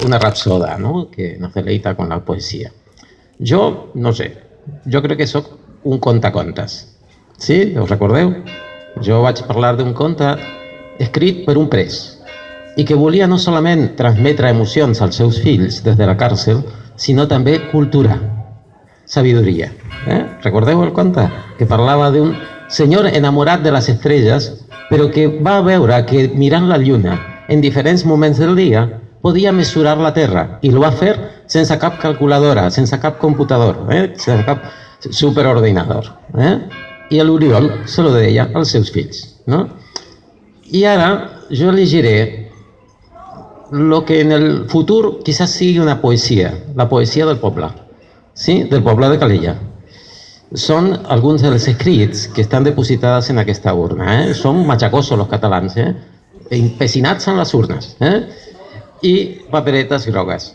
Una rapsoda, no?, que nos deleita con la poesía. Jo, no sé, jo crec que sóc un contacontes. Sí? Us recordeu? Jo vaig parlar d'un conte escrit per un pres i que volia no solament transmetre emocions als seus fills des de la càrcel, sinó també cultura, sabidoria. Recordeu el conte? Que parlava d'un senyor enamorat de les estrelles, però que va veure que mirant la lluna en diferents moments del dia podia mesurar la Terra, i ho va fer sense cap calculadora, sense cap computador, sense cap superordinador. I l'Oriol se lo deia als seus fills. No? I ara jo llegiré lo que en el futur quizás sigui una poesia, la poesia del poble, ¿sí? Del poble de Calella. Són alguns dels escrits que estan depositats en aquesta urna. Són matxacosos els catalans, empecinats en les urnes. I paperetes grogues.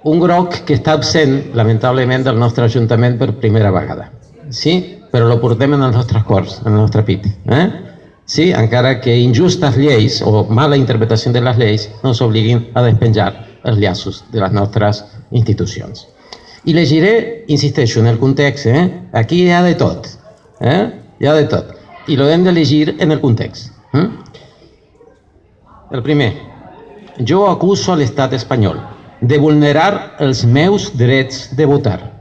Un groc que està absent, lamentablement, del nostre ajuntament per primera vegada. Sí? Però lo portem en els nostres cors, en el nostre pit. Sí? Encara que injustes lleis o mala interpretació de les lleis ens obliguin a despenjar els llaços de les nostres institucions. I llegiré, insisteixo, en el context. Aquí hi ha de tot. Hi ha de tot. I lo hem de llegir en el context. El primer. Jo acuso a l'estat espanyol de vulnerar els meus drets de votar.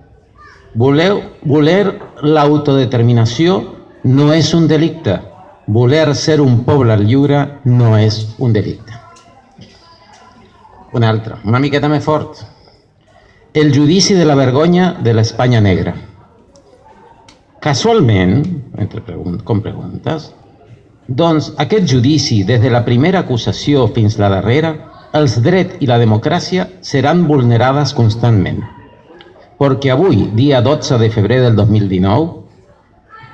Voler l'autodeterminació no és un delicte. Voler ser un poble lliure no és un delicte. Un altre, una miqueta més fort. El judici de la vergonya de l'Espanya negra. Casualment, com preguntes, doncs aquest judici, des de la primera acusació fins la darrera, els drets i la democràcia seran vulnerades constantment. Perquè avui, dia 12 de febrer del 2019,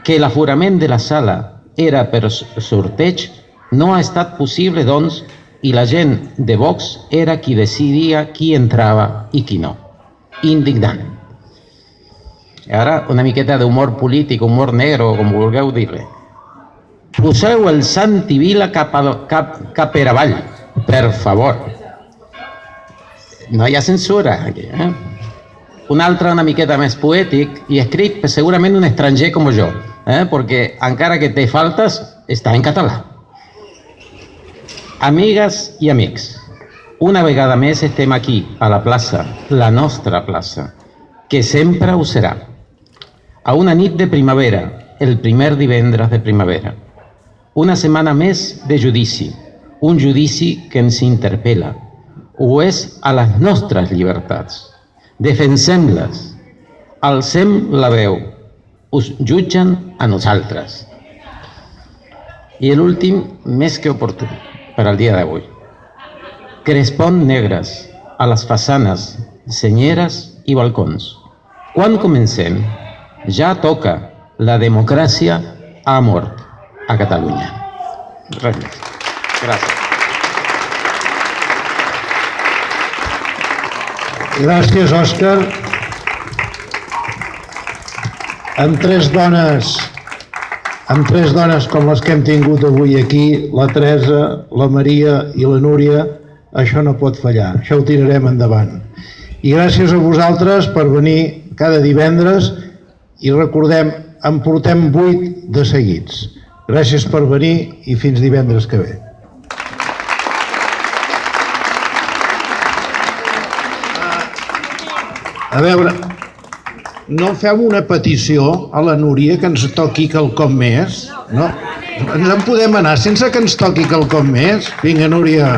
que l'aforament de la sala era per sorteig, no ha estat possible, doncs, i la gent de Vox era qui decidia qui entrava i qui no. Indignant. I ara una miqueta d'humor polític, humor negre, com vulgueu dir-li. Poseu el Santi Vila cap per avall, per favor. No hi ha censura aquí. Un altre una miqueta més poètic i escrit per segurament un estranger com jo, perquè encara que té faltes, està en català. Amigues i amics, una vegada més estem aquí, a la plaça, la nostra plaça, que sempre ho serà. A una nit de primavera, el primer divendres de primavera. Una setmana més de judici, un judici que ens interpel·la. Ho és a les nostres llibertats. Defensem-les, alcem la veu, us jutgen a nosaltres. I l'últim, més que oportú, per al dia d'avui. Crespons negres a les façanes, senyeres i balcons. Quan comencem? Ja toca. La democràcia ha mort a Catalunya. Res més. Gràcies. Gràcies, Òscar. Amb tres dones com les que hem tingut avui aquí, la Teresa, la Maria i la Núria, això no pot fallar, això ho tirarem endavant. I gràcies a vosaltres per venir cada divendres i recordem, en portem 8 de seguits. Gràcies per venir i fins divendres que ve. A veure, no feu una petició a la Núria que ens toqui quelcom més? No? Ens en podem anar sense que ens toqui quelcom més? Vinga, Núria.